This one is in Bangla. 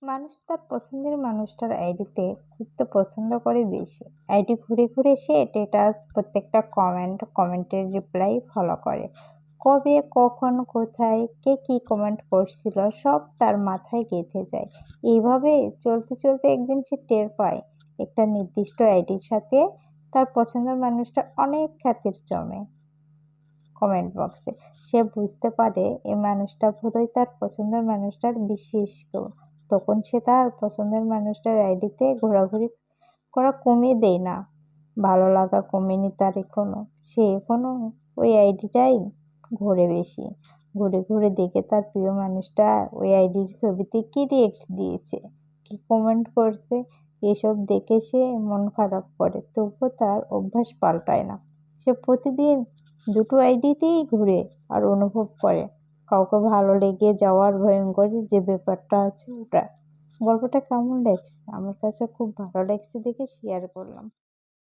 মানুষ তার পছন্দের মানুষটার আইডিতে ঘুরতে পছন্দ করে বেশি। আইডি ঘুরে ঘুরে সে স্ট্যাটাস, প্রত্যেকটা কমেন্টের রিপ্লাই ফলো করে। কবে, কখন, কোথায়, কে কি কমেন্ট করছিল সব তার মাথায় গেঁথে যায়। এইভাবে চলতে চলতে একদিন সে টের পায় একটা নির্দিষ্ট আইডির সাথে তার পছন্দের মানুষটার অনেক খাতির জমে কমেন্ট বক্সে। সে বুঝতে পারে এই মানুষটা বোধহয় তার পছন্দের মানুষটার বিশেষ কেউ। তখন সে তার পছন্দের মানুষটার আইডিতে ঘোরাঘুরি করা কমিয়ে দেয় না। ভালো লাগা কমেনি তার এখনো। সে এখনো ওই আইডিটাই ঘোরে বেশি। ঘুরে ঘুরে দেখে তার প্রিয় মানুষটা ওই আইডির ছবিতে কি রিয়েক্ট দিয়েছে, কি কমেন্ট করছে। এসব দেখে সে মন খারাপ করে, তবুও তার অভ্যাস পাল্টায় না। সে প্রতিদিন দুটো আইডিতেই ঘুরে আর অনুভব করে কাউকে ভালো লেগে যাওয়ার ভয়ঙ্কর যে ব্যাপারটা আছে ওটা। গল্পটা কেমন লাগছে? আমার কাছে খুব ভালো লাগছে দেখে শেয়ার করলাম।